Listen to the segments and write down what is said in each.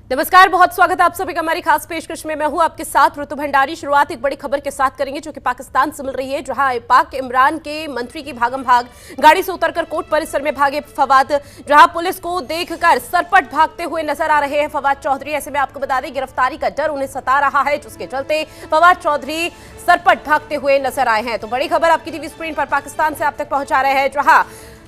नमस्कार, बहुत स्वागत है आप सभी का हमारी खास पेशकश में। मैं हूं आपके साथ ऋतु भंडारी। शुरुआत एक बड़ी खबर के साथ करेंगे जो कि पाकिस्तान से मिल रही है, जहां पाक इमरान के मंत्री की भागम भाग, गाड़ी से उतरकर कोर्ट परिसर में भागे फवाद, जहां पुलिस को देखकर सरपट भागते हुए नजर आ रहे हैं फवाद चौधरी। ऐसे में आपको बता दें, गिरफ्तारी का डर उन्हें सता रहा है, जिसके चलते फवाद चौधरी सरपट भागते हुए नजर आए हैं। तो बड़ी खबर आपकी टीवी स्क्रीन पर पाकिस्तान से आप तक पहुंचा रहे हैं, जहां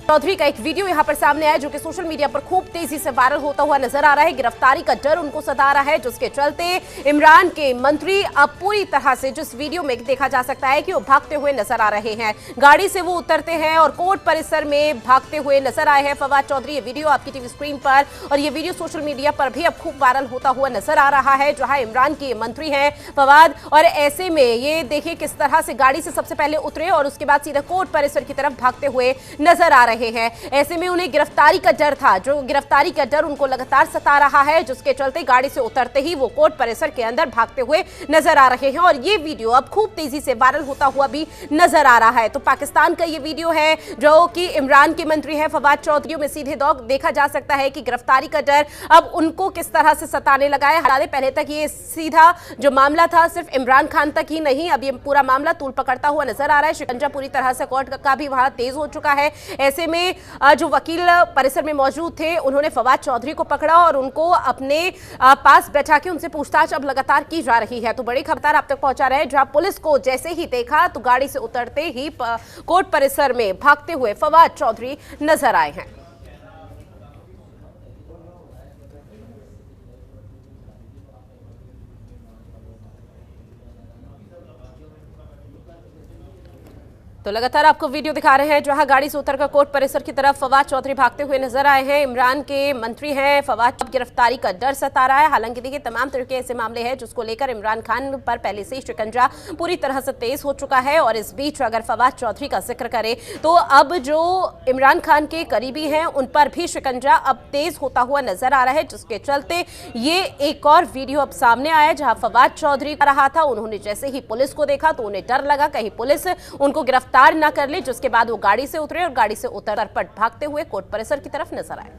चौधरी का एक वीडियो यहां पर सामने आया जो कि सोशल मीडिया पर खूब तेजी से वायरल होता हुआ नजर आ रहा है। गिरफ्तारी का डर उनको सता रहा है, जिसके चलते इमरान के मंत्री अब पूरी तरह से, जिस वीडियो में देखा जा सकता है कि वो भागते हुए नजर आ रहे हैं, गाड़ी से वो उतरते हैं और कोर्ट परिसर में भागते हुए नजर आए हैं फवाद चौधरी। ये वीडियो आपकी टीवी स्क्रीन पर, और ये वीडियो सोशल मीडिया पर भी अब खूब वायरल होता हुआ नजर आ रहा है, जहां इमरान के मंत्री हैं फवाद। और ऐसे में ये देखिए किस तरह से गाड़ी से सबसे पहले उतरे और उसके बाद सीधा कोर्ट परिसर की तरफ भागते हुए नजर आ रहे हैं। ऐसे में उन्हें गिरफ्तारी का डर था, जो गिरफ्तारी का डर उनको लगातार सता रहा है, जिसके चलते गाड़ी से उतरते ही वो कोर्ट परिसर के अंदर भागते हुए नजर आ रहे हैं। और ये वीडियो अब खूब तेजी से वायरल होता हुआ भी नजर आ रहा है। तो पाकिस्तान का ये वीडियो है जो कि इमरान के मंत्री हैं फवाद चौधरी में सीधे देखा जा सकता है कि गिरफ्तारी का डर अब उनको किस तरह से सताने लगा है। हालांकि पहले तक ये सीधा जो मामला था सिर्फ इमरान खान तक ही नहीं, अब ये पूरा मामला तूल पकड़ता हुआ नजर आ रहा है। शिकंजा पूरी तरह से कोर्ट का भी वहां तेज हो चुका है। ऐसे में जो वकील परिसर में मौजूद थे, उन्होंने फवाद चौधरी को पकड़ा और उनको अपने पास बैठा के उनसे पूछताछ अब लगातार की जा रही है। तो बड़ी खबर आप तक पहुंचा रहे हैं, जहां पुलिस को जैसे ही देखा तो गाड़ी से उतरते ही कोर्ट परिसर में भागते हुए फवाद चौधरी नजर आए हैं। तो लगातार आपको वीडियो दिखा रहे हैं, जहां गाड़ी से उतरकर कोर्ट परिसर की तरफ फवाद चौधरी भागते हुए नजर आए हैं। इमरान के मंत्री हैं फवाद। गिरफ्तारी का डर सता रहा है। हालांकि देखिए, तमाम तरह के ऐसे मामले हैं जिसको लेकर इमरान खान पर पहले से ही शिकंजा पूरी तरह से तेज हो चुका है। और इस बीच अगर फवाद चौधरी का जिक्र करें तो अब जो इमरान खान के करीबी हैं उन पर भी शिकंजा अब तेज होता हुआ नजर आ रहा है, जिसके चलते ये एक और वीडियो अब सामने आया जहां फवाद चौधरी आ रहा था। उन्होंने जैसे ही पुलिस को देखा तो उन्हें डर लगा कहीं पुलिस उनको गिरफ्तार ना कर ले, जिसके बाद वो गाड़ी से उतरे और गाड़ी से उतर पट भागते हुए कोर्ट परिसर की तरफ नजर आए।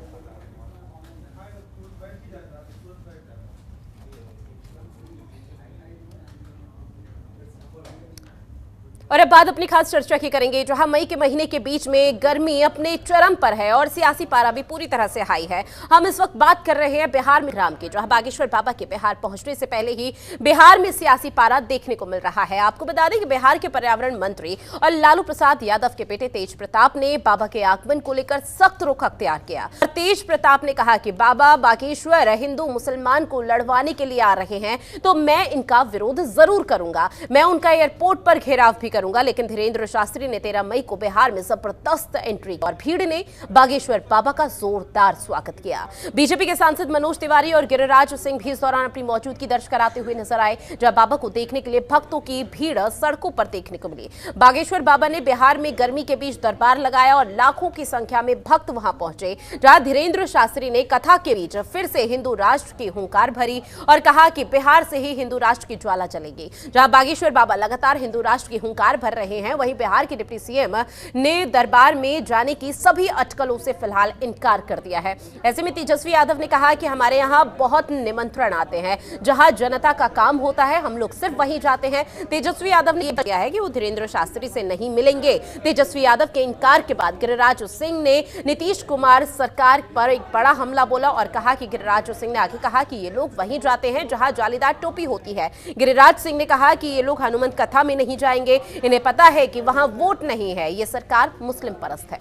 और अब बाद अपनी खास चर्चा की करेंगे, जहां मई के महीने के बीच में गर्मी अपने चरम पर है और सियासी पारा भी पूरी तरह से हाई है। हम इस वक्त बात कर रहे हैं बिहार में ग्राम की, जहां बागेश्वर बाबा के बिहार पहुंचने से पहले ही बिहार में सियासी पारा देखने को मिल रहा है। आपको बता दें कि बिहार के पर्यावरण मंत्री और लालू प्रसाद यादव के बेटे तेज प्रताप ने बाबा के आगमन को लेकर सख्त रुख अख्तियार किया। तेज प्रताप ने कहा कि बाबा बागेश्वर हिंदू मुसलमान को लड़वाने के लिए आ रहे हैं, तो मैं इनका विरोध जरूर करूंगा। मैं उनका एयरपोर्ट पर घेराव भी करूंगा। लेकिन धीरेन्द्र शास्त्री ने 13 मई को बिहार में जबरदस्त एंट्री और भीड़ ने बागेश्वर बाबा का जोरदार स्वागत किया। बीजेपी के सांसद मनोज तिवारी और गिरिराज सिंह भी इस दौरान अपनी मौजूदगी दर्ज कराते हुए नजर आए, जहां बाबा को देखने के लिए भक्तों की भीड़ सड़कों पर देखने को मिली। बागेश्वर बाबा ने बिहार में गर्मी के बीच दरबार लगाया और लाखों की संख्या में भक्त वहां पहुंचे, जहां धीरेन्द्र शास्त्री ने कथा के बीच फिर से हिंदू राष्ट्र की हुंकार भरी और कहा कि बिहार से ही हिंदू राष्ट्र की ज्वाला चलेगी। जहां बागेश्वर बाबा लगातार हिंदू राष्ट्र की हुंकार भर रहे हैं, वहीं बिहार के डिप्टी सीएम ने दरबार में जाने की सभी अटकलों से फिलहाल इनकार कर दिया है। ऐसे में तेजस्वी यादव ने कहा कि हमारे यहां बहुत निमंत्रण आते हैं, जहां जनता का काम होता है हम लोग सिर्फ वहीं जाते हैं। तेजस्वी यादव ने यह किया है कि वो धीरेन्द्र शास्त्री से नहीं मिलेंगे। तेजस्वी यादव के इनकार के बाद गिरिराज सिंह ने नीतीश कुमार सरकार पर एक बड़ा हमला बोला और कहा कि गिरिराज सिंह ने आगे कहा कि ये लोग वहीं जाते हैं जहां जालीदार टोपी होती है। गिरिराज सिंह ने कहा कि ये लोग हनुमंत कथा में नहीं जाएंगे, इन्हें पता है कि वहां वोट नहीं है, ये सरकार मुस्लिम परस्त है।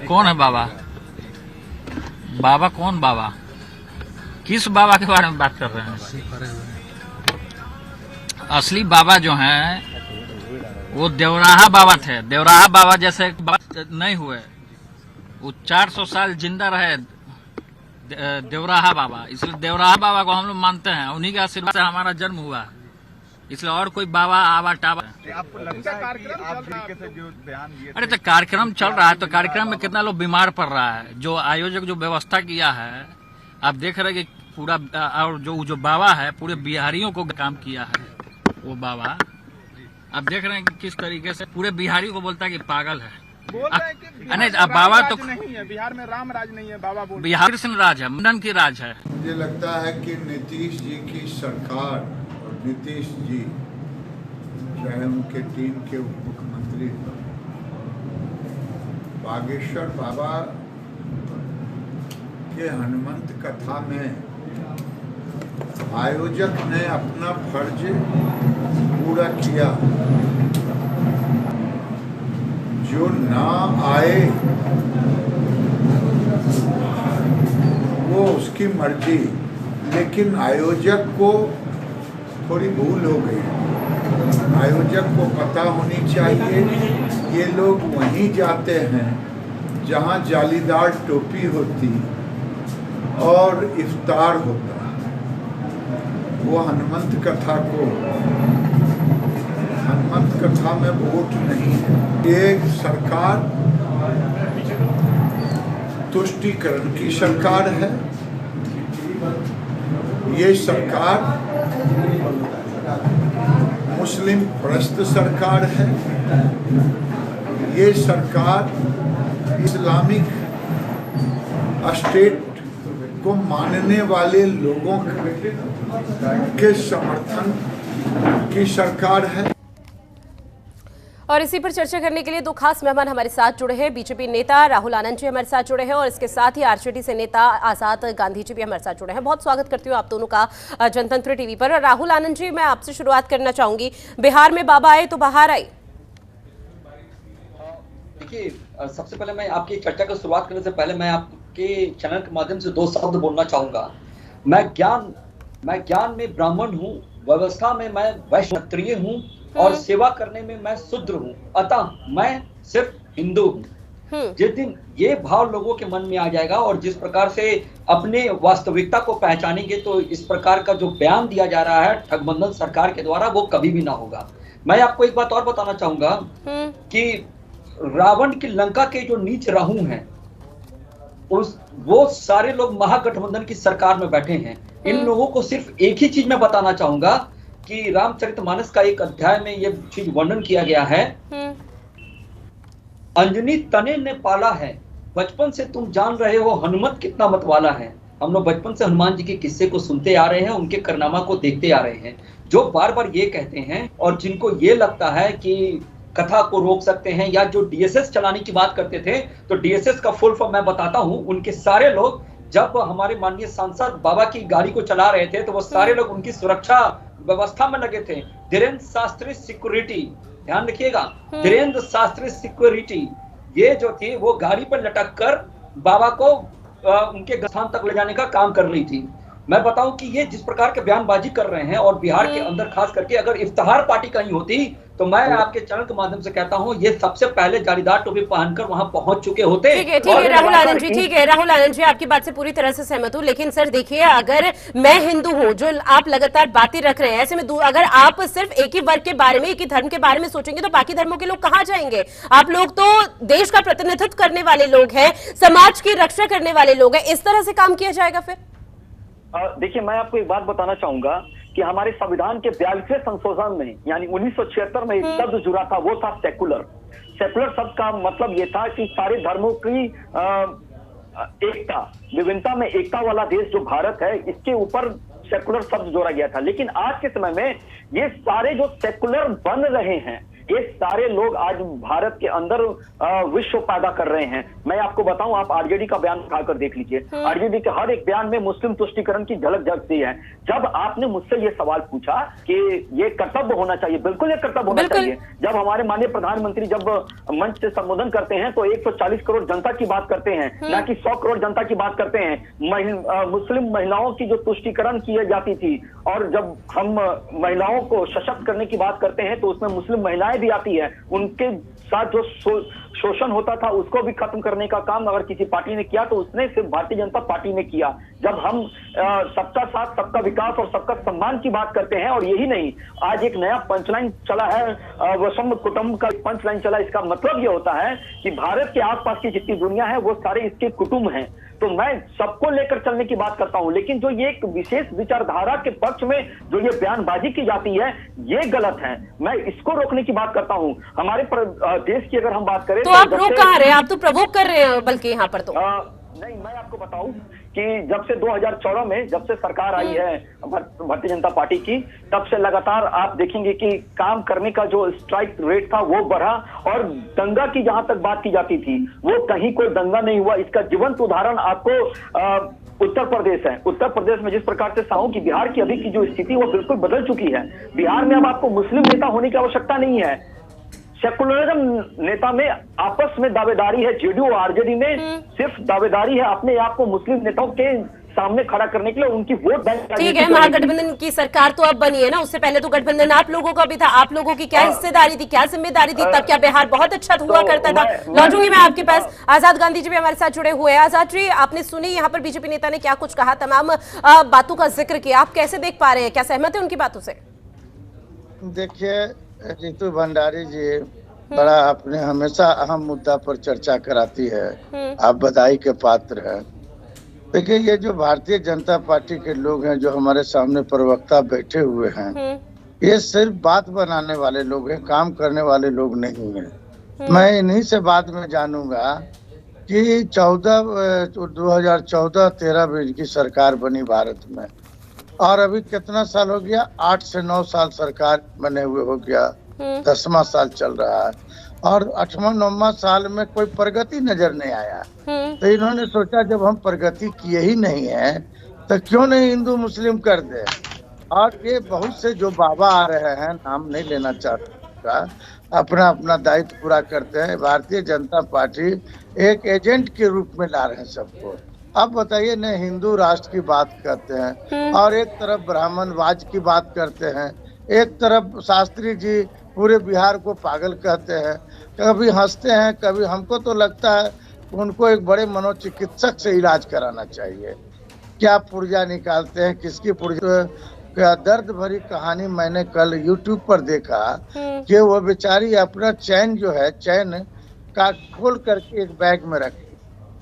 कौन है बाबा? बाबा कौन? बाबा किस बाबा के बारे में बात कर रहे हैं? असली बाबा जो हैं वो देवराहा बाबा थे। देवराहा बाबा जैसे नहीं हुए, वो 400 साल जिंदा रहे देवराहा बाबा। इसलिए देवराहा बाबा को हम लोग मानते हैं, उन्हीं के आशीर्वाद से हमारा जन्म हुआ, इसलिए और कोई बाबा आवा टावा। आपको लगता है कि आप तरीके से जो बयान दिए? अरे तो कार्यक्रम चल रहा है, तो कार्यक्रम में कितना लोग बीमार पड़ रहा है। जो आयोजक जो व्यवस्था किया है, आप देख रहे हैं कि पूरा, और जो बाबा है पूरे बिहारियों को काम किया है वो बाबा। आप देख रहे हैं कि किस तरीके से पूरे बिहारी को बोलता है कि पागल है। बोल रहे हैं कि नहीं, बिहार अब में बाबा राम तो राज नहीं है, बिहार में राम राज नहीं है, बाबा बोल बिहार कृष्ण राज है, मुंडन की राज है। मुझे लगता है कि नीतीश जी की सरकार और नीतीश जी चाहे उनके टीम के उप मुख्यमंत्री बागेश्वर बाबा के हनुमंत कथा में आयोजक ने अपना फर्ज पूरा किया। जो ना आए वो उसकी मर्जी, लेकिन आयोजक को थोड़ी भूल हो गई। आयोजक को पता होनी चाहिए ये लोग वहीं जाते हैं जहां जालीदार टोपी होती और इफ्तार होता। वो हनुमंत कथा में वोट नहीं है। ये सरकार तुष्टीकरण की सरकार है। ये सरकार मुस्लिम परस्त सरकार है। ये सरकार इस्लामिक स्टेट को मानने वाले लोगों के समर्थन की सरकार है। और इसी पर चर्चा करने के लिए दो खास मेहमान हमारे साथ जुड़े हैं। बीजेपी नेता राहुल आनंद जी हमारे साथ जुड़े हैं और इसके साथ ही आरजेडी से नेता आजाद गांधी जी भी हमारे साथ जुड़े हैं। बहुत स्वागत करती हूँ आप दोनों का जनतंत्र टीवी पर। राहुल आनंद जी, मैं आपसे शुरुआत करना चाहूंगी। बिहार में बाबा आए तो बाहर आए। देखिए, सबसे पहले मैं आपकी चर्चा की शुरुआत करने से पहले मैं आपके चैनल के माध्यम से दो शब्द बोलना चाहूंगा। मैं ज्ञान में ब्राह्मण हूँ, व्यवस्था में मैं वैश्य क्षत्रिय हूँ और सेवा करने में मैं शूद्र हूँ, अतः मैं सिर्फ हिंदू हूँ। जिस दिन ये भाव लोगों के मन में आ जाएगा और जिस प्रकार से अपने वास्तविकता को पहचानेंगे, तो इस प्रकार का जो बयान दिया जा रहा है ठगबंधन सरकार के द्वारा, वो कभी भी ना होगा। मैं आपको एक बात और बताना चाहूंगा कि रावण की लंका के जो नीच राहु हैं, वो सारे लोग महागठबंधन की सरकार में बैठे हैं। इन लोगों को सिर्फ एक ही चीज मैं बताना चाहूंगा कि रामचरितमानस का एक अध्याय में ये चीज वर्णन किया गया है। अंजनी तने ने पाला है, बचपन से तुम जान रहे हो हनुमत कितना मतवाला है। हम लोग बचपन से हनुमान जी के किस्से को सुनते आ रहे हैं, उनके कारनामा को देखते आ रहे हैं, जो बार बार ये कहते हैं और जिनको ये लगता है कि कथा को रोक सकते हैं या जो डीएसएस चलाने की बात करते थे, तो डीएसएस का फुल फॉर्म मैं बताता हूं। उनके सारे लोग जब हमारे माननीय सांसद बाबा की गाड़ी को चला रहे थे, तो वो सारे लोग उनकी सुरक्षा व्यवस्था में लगे थे। धीरेन्द्र शास्त्री सिक्योरिटी, ध्यान रखिएगा, धीरेन्द्र शास्त्री सिक्योरिटी ये जो थी वो गाड़ी पर लटक कर बाबा को उनके स्थान तक ले जाने का काम कर रही थी। मैं बताऊं कि ये जिस प्रकार के बयानबाजी कर रहे हैं और बिहार के अंदर खास करके अगर इफ्तिहार पार्टी कहीं होती, तो मैं आपके चैनल के माध्यम से कहता हूं ये सबसे पहले जालीदार टोपी पहनकर वहां पहुंच चुके होते। ठीक है राहुल आनंद जी, ठीक है राहुल आनंद जी, आपकी बात से पूरी तरह से सहमत हूं। लेकिन सर देखिए, अगर मैं हिंदू हूं, जो आप लगातार बातें रख रहे हैं, ऐसे में अगर आप सिर्फ एक ही वर्ग के बारे में, एक ही धर्म के बारे में सोचेंगे, तो बाकी धर्मों के लोग कहां जाएंगे? आप लोग तो देश का प्रतिनिधित्व करने वाले लोग हैं, समाज की रक्षा करने वाले लोग हैं। इस तरह से काम किया जाएगा फिर? देखिए, मैं आपको एक बात बताना चाहूंगा कि हमारे संविधान के 42वें संशोधन में, यानी 1976 में एक शब्द जुड़ा था, वो था सेकुलर। सेकुलर शब्द का मतलब ये था कि सारे धर्मों की एकता, विभिन्नता में एकता वाला देश जो भारत है, इसके ऊपर सेकुलर शब्द जोड़ा गया था। लेकिन आज के समय में ये सारे जो सेकुलर बन रहे हैं, ये सारे लोग आज भारत के अंदर विश्व पैदा कर रहे हैं। मैं आपको बताऊं, आप आरजेडी का बयान उठाकर देख लीजिए। आरजेडी के हर एक बयान में मुस्लिम तुष्टीकरण की झलक झलकती है। जब आपने मुझसे ये सवाल पूछा कि ये कर्तव्य होना चाहिए, बिल्कुल ये कर्तव्य होना चाहिए। जब हमारे माननीय प्रधानमंत्री जब मंच से संबोधन करते हैं तो 140 करोड़ जनता की बात करते हैं, ना कि 100 करोड़ जनता की बात करते हैं। मुस्लिम महिलाओं की जो तुष्टीकरण की जाती थी, और जब हम महिलाओं को सशक्त करने की बात करते हैं तो उसमें मुस्लिम महिलाएं भी आती है। उनके साथ जो शोषण होता था उसको भी खत्म करने का काम अगर किसी पार्टी ने किया तो उसने सिर्फ भारतीय जनता पार्टी ने किया। जब हम सबका साथ, सबका विकास और सबका सम्मान की बात करते हैं, और यही नहीं, आज एक नया पंचलाइन चला है, वसुम कुटुंब का पंचलाइन चला। इसका मतलब ये होता है कि भारत के आसपास की जितनी दुनिया है वो सारे इसके कुटुंब हैं। तो मैं सबको लेकर चलने की बात करता हूं, लेकिन जो ये एक विशेष विचारधारा के पक्ष में जो ये बयानबाजी की जाती है ये गलत है। मैं इसको रोकने की बात करता हूं। हमारे देश की अगर हम बात करें तो आप रोक कहाँ रहे हैं? आप तो प्रवोक कर रहे हैं बल्कि यहाँ पर तो। नहीं, मैं आपको बताऊं कि जब से 2014 में जब से सरकार आई है भारतीय जनता पार्टी की, तब से लगातार आप देखेंगे कि काम करने का जो स्ट्राइक रेट था वो बढ़ा, और दंगा की जहां तक बात की जाती थी वो कहीं कोई दंगा नहीं हुआ। इसका जीवंत उदाहरण आपको उत्तर प्रदेश है। उत्तर प्रदेश में जिस प्रकार से साहू की बिहार की अभी की जो स्थिति वो बिल्कुल बदल चुकी है। बिहार में अब आपको मुस्लिम नेता होने की आवश्यकता नहीं है। सेकुलरिज्म नेता में आपस में दावेदारी है, जेडीयू और आरजेडी में सिर्फ दावेदारी है अपने आप को मुस्लिम नेताओं के सामने खड़ा करने के लिए, उनकी वोट बैंक। ठीक है, महागठबंधन की सरकार तो अब बनी है ना, उससे पहले तो गठबंधन आप लोगों का भी था। आप लोगों की क्या हिस्सेदारी थी, क्या जिम्मेदारी थी? तब क्या बिहार बहुत अच्छा हुआ करता था? लौटूंगी मैं आपके पास। आजाद गांधी जी भी हमारे साथ जुड़े हुए हैं। आजाद जी, आपने सुनी यहाँ पर बीजेपी नेता ने क्या कुछ कहा, तमाम बातों का जिक्र किया, आप कैसे देख पा रहे हैं? क्या सहमत है उनकी बातों से? देखिए रितु भंडारी जी बड़ा आपने हमेशा अहम मुद्दा पर चर्चा कराती है, आप बधाई के पात्र हैं। देखिए ये जो भारतीय जनता पार्टी के लोग हैं जो हमारे सामने प्रवक्ता बैठे हुए हैं, ये सिर्फ बात बनाने वाले लोग हैं, काम करने वाले लोग नहीं हैं। मैं इन्हीं से बाद में जानूंगा कि 2014-13 में इनकी सरकार बनी भारत में, और अभी कितना साल हो गया? 8 से 9 साल सरकार बने हुए हो गया, 10वां साल चल रहा है, और 8वां 9वां साल में कोई प्रगति नजर नहीं आया। तो इन्होंने सोचा जब हम प्रगति किए ही नहीं है तो क्यों नहीं हिंदू मुस्लिम कर दे। और ये बहुत से जो बाबा आ रहे हैं, नाम नहीं लेना चाहता, अपना अपना दायित्व पूरा करते हैं। भारतीय जनता पार्टी एक एजेंट के रूप में ला रहे हैं सबको। अब बताइए न, हिंदू राष्ट्र की बात करते हैं और एक तरफ ब्राह्मणवाद की बात करते हैं, एक तरफ शास्त्री जी पूरे बिहार को पागल कहते हैं, कभी हंसते हैं, कभी हमको तो लगता है उनको एक बड़े मनोचिकित्सक से इलाज कराना चाहिए। क्या पुर्जा निकालते हैं, किसकी पुर्जा? क्या दर्द भरी कहानी मैंने कल यूट्यूब पर देखा कि वो बेचारी अपना चैन जो है, चैन का खोल करके एक बैग में रखी,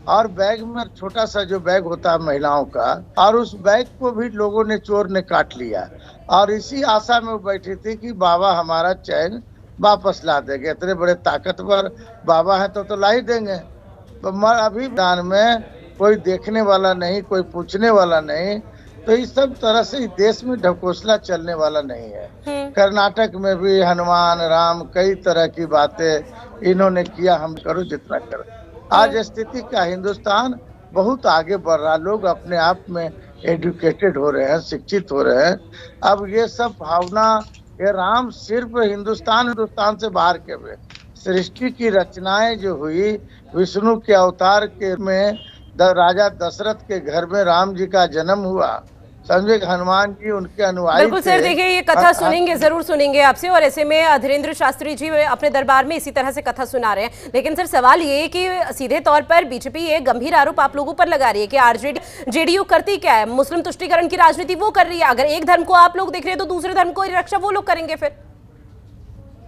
और बैग में छोटा सा जो बैग होता है महिलाओं का, और उस बैग को भी लोगों ने, चोर ने काट लिया, और इसी आशा में वो बैठी थी कि बाबा हमारा चैन वापस ला देंगे। इतने बड़े ताकतवर बाबा हैं तो ला ही देंगे। तो अभी दान में कोई देखने वाला नहीं, कोई पूछने वाला नहीं, तो इस सब तरह से देश में ढकोसला चलने वाला नहीं है। कर्नाटक में भी हनुमान राम कई तरह की बातें इन्होंने किया, हम करो जितना करो। आज स्थिति का हिंदुस्तान बहुत आगे बढ़ रहा, लोग अपने आप में एजुकेटेड हो रहे हैं, शिक्षित हो रहे हैं। अब ये सब भावना, ये राम सिर्फ हिंदुस्तान से बाहर के हुए, सृष्टि की रचनाएं जो हुई, विष्णु के अवतार के में राजा दशरथ के घर में राम जी का जन्म हुआ, समझे, हनुमान जी उनके अनुयायी। बिल्कुल सर, देखिए ये कथा सुनेंगे, जरूर सुनेंगे आपसे, और ऐसे में धीरेन्द्र शास्त्री जी अपने दरबार में इसी तरह से कथा सुना रहे हैं। लेकिन सर सवाल ये है कि सीधे तौर पर बीजेपी ये गंभीर आरोप आप लोगों पर लगा रही है कि आरजेडी जेडीयू करती क्या है? मुस्लिम तुष्टीकरण की राजनीति वो कर रही है। अगर एक धर्म को आप लोग देख रहे हैं तो दूसरे धर्म को रक्षा वो लोग करेंगे। फिर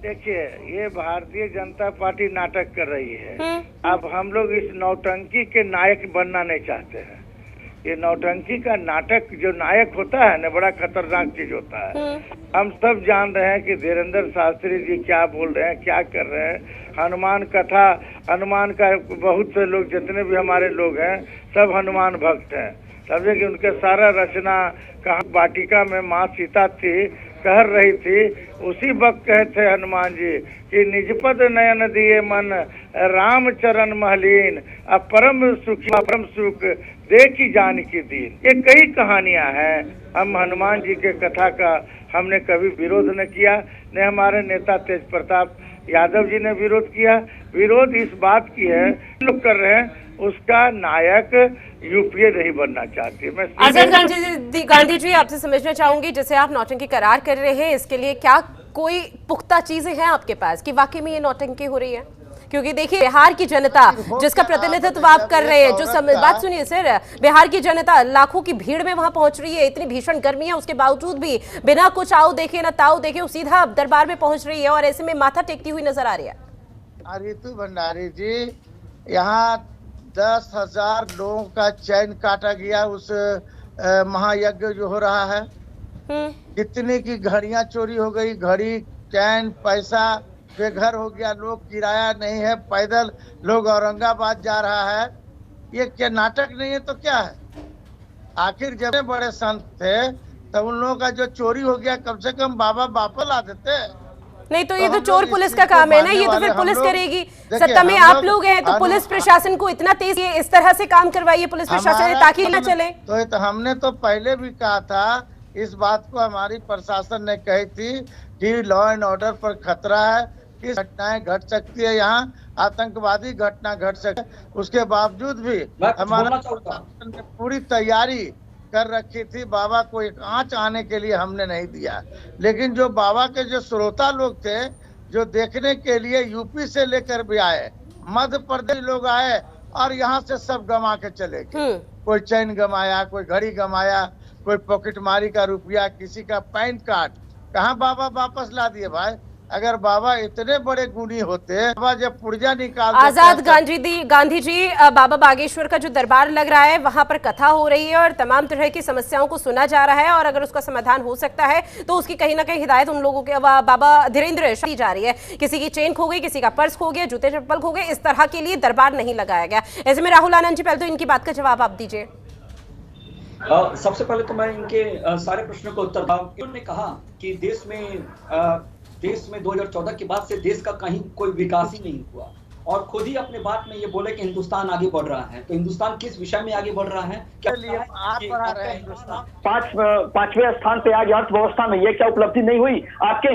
देखिए ये भारतीय जनता पार्टी नाटक कर रही है। अब हम लोग इस नौटंकी के नायक बनना नहीं चाहते हैं। ये नौटंकी का नाटक जो नायक होता है ना, बड़ा खतरनाक चीज होता है। हम सब जान रहे हैं कि धीरेन्द्र शास्त्री जी क्या बोल रहे हैं, क्या कर रहे हैं। हनुमान कथा, हनुमान का बहुत से लोग, जितने भी हमारे लोग हैं, सब हनुमान भक्त हैं। समझे कि उनके सारा रचना कहाँ वाटिका में माँ सीता थी, कह रही थी, उसी वक्त कहे थे हनुमान जी कि निजपद नयन दिए मन राम चरण महलीन, अब परम सुखी परम सुख देखी जान की दीन। ये कई कहानियां हैं। हम हनुमान जी के कथा का हमने कभी विरोध न किया, न हमारे नेता तेज प्रताप यादव जी ने विरोध किया। विरोध इस बात की है लोग कर रहे हैं, उसका नायक यूपीए नहीं बनना चाहती। मैं आजाद गांधी जी आपसे समझना चाहूंगी, जैसे आप नौटंकी करार कर रहे हैं, इसके लिए क्या कोई पुख्ता चीजें हैं आपके पास कि वाकई में ये नौटंकी हो रही है? क्योंकि देखिए बिहार की जनता जिसका प्रतिनिधित्व आप कर रहे हैं, जो बात सुनिए सर, बिहार की जनता लाखों की भीड़ में वहां पहुंच रही है, इतनी भीषण गर्मी है, उसके बावजूद भी बिना कुछ आओ देखे ना ताओ देखे वो सीधा दरबार में पहुंच रही है, और ऐसे में माथा टेकती हुई नजर आ रही है। रितु भंडारी जी, यहाँ 10,000 लोगों का चैन काटा गया उस महायज्ञ जो हो रहा है। कितने की घड़ियां चोरी हो गई, घड़ी, चैन, पैसा बेघर हो गया, लोग किराया नहीं है, पैदल लोग औरंगाबाद जा रहा है। ये क्या नाटक नहीं है तो क्या है? आखिर जब बड़े संत थे तब उन लोगों का जो चोरी हो गया कम से कम बाबा वापस ला देते। नहीं तो ये तो चोर पुलिस का काम है ना, ये तो फिर पुलिस करेगी। सत्ता में आप लोग हैं तो पुलिस प्रशासन को इतना तेज इस तरह से काम करवाइए पुलिस प्रशासन ताकि न चले। तो हमने तो पहले भी कहा था, इस बात को हमारी प्रशासन ने कही थी कि लॉ एंड ऑर्डर पर खतरा है, कि घटनाएं घट सकती है, यहाँ आतंकवादी घटना घट सकती है। उसके बावजूद भी हमारा प्रशासन ने पूरी तैयारी कर रखी थी। बाबा को एक आंच आने के लिए हमने नहीं दिया। लेकिन जो बाबा के जो श्रोता लोग थे, जो देखने के लिए यूपी से लेकर भी आए, मध्य प्रदेश लोग आए और यहाँ से सब गंवा के चले गए। कोई चैन गंवाया, कोई घड़ी गंवाया, कोई पॉकेट मारी का रुपया, किसी का पैन कार्ड। कहाँ बाबा वापस ला दिए भाई? अगर बाबा इतने बड़े गुणी होते, बाबा जब पुर्जा निकाल आजाद गांधी जी बाबा बागेश्वर का जो दरबार लग रहा है वहां पर कथा हो रही है और तमाम तरह की समस्याओं को सुना जा रहा है, और अगर उसका समाधान हो सकता है तो उसकी कहीं ना कहीं हिदायत उन लोगों के बाबा धीरेन्द्र दी जा रही है। किसी की चेन खो गई, किसी का पर्स खो गया, जूते चप्पल खो गए, इस तरह के लिए दरबार नहीं लगाया गया। ऐसे में राहुल आनंद जी, पहले तो इनकी बात का जवाब आप दीजिए। सबसे पहले तो मैं इनके सारे प्रश्नों का उत्तर दूं। उन्होंने कहा कि देश में 2014 के बाद से देश का कहीं कोई विकास ही नहीं हुआ, और खुद ही अपने बात में ये बोले कि हिंदुस्तान आगे बढ़ रहा है। तो हिंदुस्तान किस विषय में आगे बढ़ रहा है? क्या पांचवें स्थान पे आज अर्थव्यवस्था में, ये क्या उपलब्धि नहीं हुई? आपके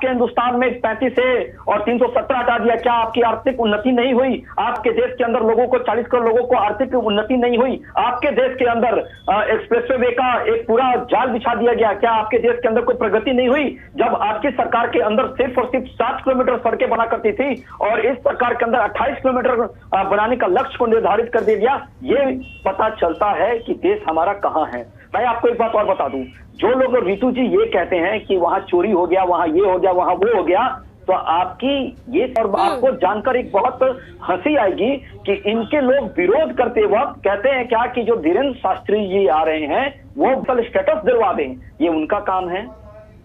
हिंदुस्तान में 35 है और 317 हटा दिया। क्या आपकी आर्थिक उन्नति नहीं हुई? आपके देश के अंदर लोगों को 40 करोड़ लोगों को आर्थिक उन्नति नहीं हुई? आपके देश के अंदर एक्सप्रेसवे का एक पूरा जाल बिछा दिया गया। क्या आपके देश के अंदर कोई प्रगति नहीं हुई? जब आपकी सरकार के अंदर सिर्फ और सिर्फ 7 किलोमीटर सड़कें बना करती थी और इस सरकार के अंदर 28 किलोमीटर बनाने का लक्ष्य को निर्धारित कर दिया गया, ये पता चलता है कि देश हमारा कहां है। मैं आपको एक बात और बता दूं, जो लोग रीतू जी ये कहते हैं कि वहां चोरी हो गया, वहां ये हो गया, वहां वो हो गया, तो आपकी ये और आपको जानकर एक बहुत हंसी आएगी कि इनके लोग विरोध करते वक्त कहते हैं क्या कि जो धीरेन्द्र शास्त्री जी आ रहे हैं वो स्टेटस दिलवा दें। ये उनका काम है।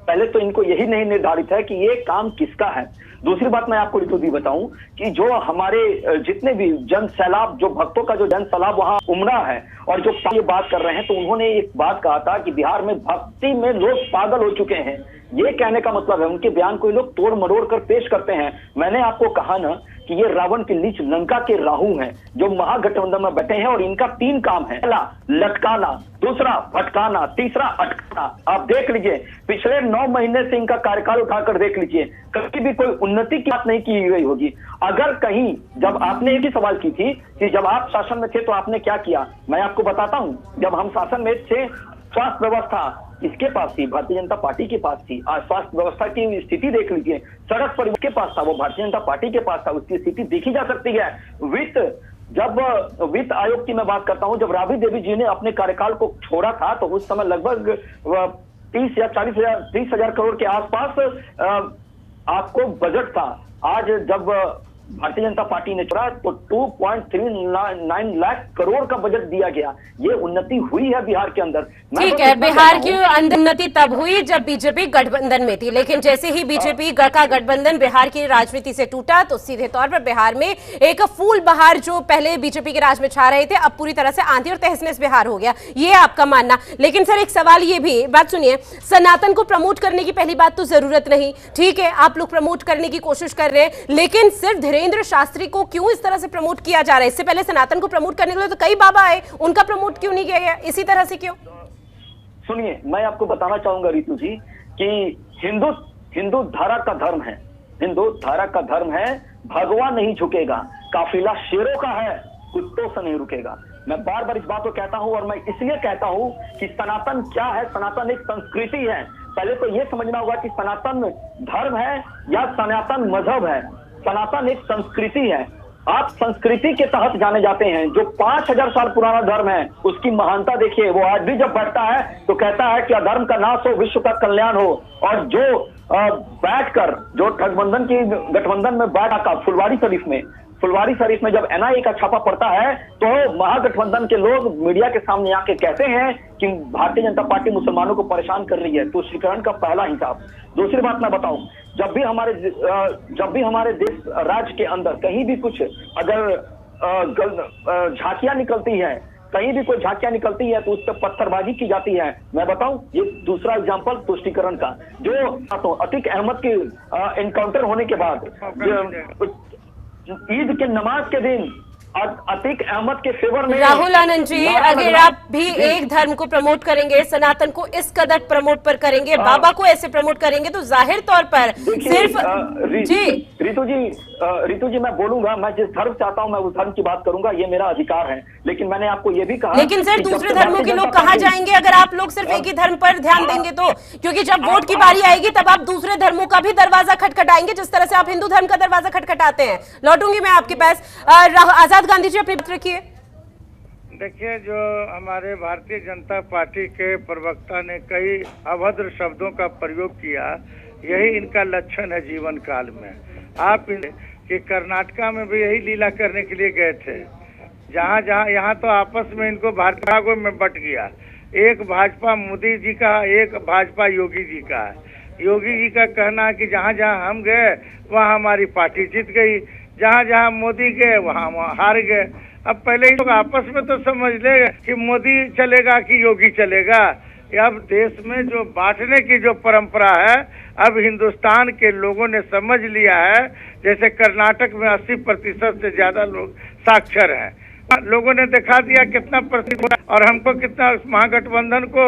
पहले तो इनको यही नहीं निर्धारित है कि ये काम किसका है। दूसरी बात मैं आपको ऋतु दी बताऊं कि जो हमारे जितने भी जन सैलाब, जो भक्तों का जो जन सैलाब वहां उमड़ा है और जो ये बात कर रहे हैं, तो उन्होंने एक बात कहा था कि बिहार में भक्ति में लोग पागल हो चुके हैं। ये कहने का मतलब है, उनके बयान को लोग तोड़ मरोड़ कर पेश करते हैं। मैंने आपको कहा ना कि ये रावण की लीच लंका के राहु हैं जो महागठबंधन में बैठे हैं, और इनका 3 काम है। पहला लटकाना, दूसरा भटकाना, तीसरा अटकाना। आप देख लीजिए पिछले 9 महीने से इनका कार्यकाल उठाकर देख लीजिए, कभी भी कोई उन्नति की बात नहीं की गई होगी। अगर कहीं, जब आपने एक ही सवाल की थी कि जब आप शासन में थे तो आपने क्या किया, मैं आपको बताता हूं। जब हम शासन में थे, स्वास्थ्य व्यवस्था इसके पास थी, भारतीय जनता पार्टी के पास थी। आज स्वास्थ्य व्यवस्था की स्थिति देख लीजिए, सड़क पर के पास था, वो भारतीय जनता पार्टी के पास था, उसकी स्थिति देखी जा सकती है। जब वित्त आयोग की मैं बात करता हूं, जब राबड़ी देवी जी ने अपने कार्यकाल को छोड़ा था तो उस समय लगभग 30 या 30 हजार करोड़ के आसपास आपको बजट था। आज जब भारतीय जनता पार्टी ने छोड़ा तो 2.39 लाख करोड़ का बजट दिया गया। ये उन्नति हुई है बिहार के अंदर। ठीक है, बिहार की उन्नति तब हुई जब बीजेपी गठबंधन में थी, लेकिन जैसे ही बीजेपी का गठबंधन बिहार की राजनीति से टूटा तो सीधे तौर पर बिहार में एक फूल बहार जो पहले बीजेपी के राज में छा रहे थे, अब पूरी तरह से आंधी और तहस बिहार हो गया। ये आपका मानना। लेकिन सर एक सवाल ये भी, बात सुनिए, सनातन को प्रमोट करने की पहली बात तो जरूरत नहीं, ठीक है, आप लोग प्रमोट करने की कोशिश कर रहे हैं, लेकिन सिर्फ धीरेन्द्र शास्त्री को क्यों इस तरह से प्रमोट किया जा रहा है? इससे पहले सनातन को प्रमोट करने के लिए तो कई बाबा आए, उनका प्रमोट क्यों नहीं किया गया? इसी तरह से क्यों? सुनिए, मैं आपको बताना चाहूंगा ऋतु जी कि हिंदू धारा का धर्म है, हिंदू धारा का धर्म है, भगवान नहीं झुकेगा, काफिला शेरों का है, कुत्तों से नहीं रुकेगा। मैं बार बार इस बात को कहता हूं, और मैं इसलिए कहता हूं कि सनातन क्या है? सनातन एक संस्कृति है। पहले तो यह समझना होगा कि सनातन धर्म है या सनातन मजहब है। सनातन एक संस्कृति है। आप संस्कृति के तहत जाने जाते हैं। जो 5000 साल पुराना धर्म है उसकी महानता देखिए। वो आज भी जब बैठता है तो कहता है कि अधर्म का नाश हो, विश्व का कल्याण हो। और जो बैठकर जो गठबंधन में बैठा का फुलवारी शरीफ में, फुलवारी शरीफ में जब एनआईए का छापा पड़ता है तो महागठबंधन के लोग मीडिया के सामने आके कहते हैं कि भारतीय जनता पार्टी मुसलमानों को परेशान कर रही है। तुष्टीकरण का पहला हिसाब। दूसरी बात मैं बताऊं, जब भी हमारे देश राज्य के अंदर कहीं भी कुछ अगर झांकियां निकलती है, कहीं भी कोई झांकियां निकलती है तो उस पर पत्थरबाजी की जाती है। मैं बताऊं, ये दूसरा एग्जांपल तुष्टीकरण का, जो अतीक अहमद के एनकाउंटर होने के बाद ईद के नमाज के दिन अतीक अहमद के फेवर में राहुल आनंद जी, अगर आप भी एक धर्म को प्रमोट करेंगे, सनातन को इस कदर प्रमोट पर करेंगे, बाबा को ऐसे प्रमोट करेंगे, तो जाहिर तौर पर सिर्फ रितु जी मैं बोलूंगा, मैं जिस धर्म चाहता हूं मैं उस धर्म की बात करूंगा, ये मेरा अधिकार है। लेकिन मैंने आपको ये भी कहा, लेकिन सर दूसरे धर्मों के लोग कहाँ जाएंगे अगर आप लोग सिर्फ एक ही धर्म पर ध्यान देंगे तो? क्योंकि जब वोट की बारी आएगी तब आप दूसरे धर्मों का भी दरवाजा खटखटाएंगे, जिस तरह से आप हिंदू धर्म का दरवाजा खटखटाते हैं। लौटूंगी मैं आपके पास। आजाद गांधी जी, अपनी बात रखिए। देखिए, जो हमारे भारतीय जनता पार्टी के प्रवक्ता ने कई अभद्र शब्दों का प्रयोग किया, यही इनका लक्षण है जीवन काल में। आप कि कर्नाटका में भी यही लीला करने के लिए गए थे, जहाँ यहाँ तो आपस में इनको भारतीय भागों में बट गया। एक भाजपा मोदी जी का, एक भाजपा योगी जी का। योगी जी का कहना है कि जहाँ जहाँ हम गए वहाँ हमारी पार्टी जीत गई, जहाँ जहाँ मोदी गए वहाँ हार गए। अब पहले ही लोग आपस में तो समझ ले कि मोदी चलेगा कि योगी चलेगा। अब देश में जो बांटने की जो परंपरा है, अब हिंदुस्तान के लोगों ने समझ लिया है। जैसे कर्नाटक में 80% से ज्यादा लोग साक्षर हैं। लोगों ने दिखा दिया कितना प्रतिशत, और हमको कितना महागठबंधन को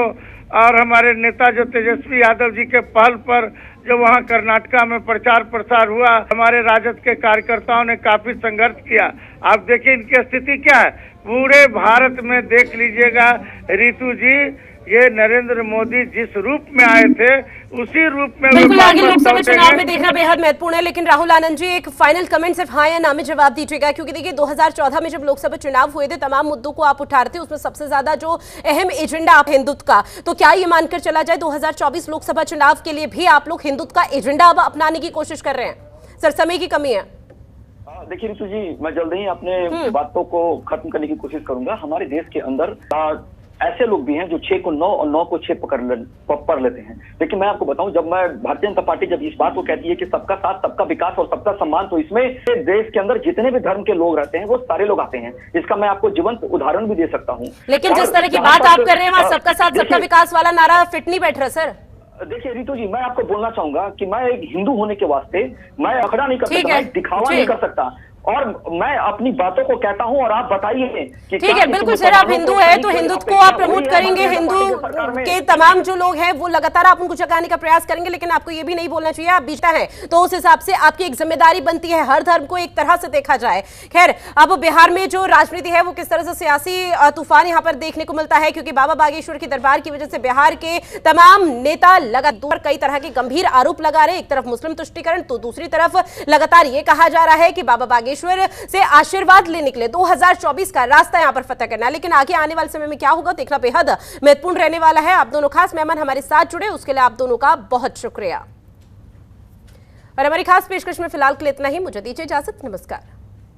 और हमारे नेता जो तेजस्वी यादव जी के पहल पर जो वहाँ कर्नाटका में प्रचार प्रसार हुआ, हमारे राजद के कार्यकर्ताओं ने काफी संघर्ष किया। आप देखिए इनकी स्थिति क्या है। पूरे भारत में देख लीजिएगा रितु जी, ये नरेंद्र मोदी जिस रूप में आए थे उसी रूप में बिल्कुल आगे लोकसभा चुनाव में देखना बेहद महत्वपूर्ण है। लेकिन राहुल आनंद जी, एक फाइनल कमेंट सिर्फ हाँ या ना में जवाब दीजिएगा, क्योंकि देखिए 2014 में जब लोकसभा चुनाव हुए थे, तमाम मुद्दों को आप उठा रहे थे, उसमें सबसे ज्यादा जो अहम एजेंडा आप हिंदुत्व का, तो क्या ये मानकर चला जाए 2024 लोकसभा चुनाव के लिए भी आप लोग हिंदुत्व का एजेंडा अब अपनाने की कोशिश कर रहे हैं? सर, समय की कमी है। देखिए रितु जी, मैं जल्द ही अपने बातों को खत्म करने की कोशिश करूंगा। हमारे देश के अंदर ऐसे लोग भी हैं जो 6 को 9 और 9 को 6 पढ़ लेते हैं। लेकिन मैं आपको बताऊं, जब मैं भारतीय जनता पार्टी जब इस बात को कहती है कि सबका साथ, सबका विकास और सबका सम्मान, तो इसमें देश के अंदर जितने भी धर्म के लोग रहते हैं वो सारे लोग आते हैं। इसका मैं आपको जीवंत उदाहरण भी दे सकता हूँ। लेकिन जिस तरह की बात आप कर रहे हैं, वहाँ सबका साथ सबका विकास वाला नारा फिट नहीं बैठ रहा सर। देखिए रितु जी, मैं आपको बोलना चाहूंगा कि मैं एक हिंदू होने के वास्ते मैं अखड़ा नहीं कर सकता, दिखावा नहीं कर सकता, और मैं अपनी बातों को कहता हूं और आप बताइए कि ठीक है। बिल्कुल सर, आप हिंदू है तो हिंदुत्व को आप प्रमोट करेंगे, हिंदू के तमाम जो लोग हैं वो लगातार आप उनको जगाने का प्रयास करेंगे, लेकिन आपको ये भी नहीं बोलना चाहिए आप बीचता है, तो उस हिसाब से आपकी एक जिम्मेदारी बनती है हर धर्म को एक तरह से देखा जाए। खैर, अब बिहार में जो राजनीति है वो किस तरह से सियासी तूफान यहाँ पर देखने को मिलता है, क्योंकि बाबा बागेश्वर की दरबार की वजह से बिहार के तमाम नेता लगातार कई तरह के गंभीर आरोप लगा रहे हैं। एक तरफ मुस्लिम तुष्टीकरण, तो दूसरी तरफ लगातार ये कहा जा रहा है कि बाबा बागेश्वर से आशीर्वाद लेने के लिए 2024 का रास्ता यहां पर फतह करना है। लेकिन आगे आने वाले समय में क्या होगा देखना बेहद महत्वपूर्ण रहने वाला है। आप दोनों खास मेहमान हमारे साथ जुड़े, उसके लिए आप दोनों का बहुत शुक्रिया। और हमारी खास पेशकश में फिलहाल के लिए इतना ही। मुझे दीजिए इजाजत, नमस्कार।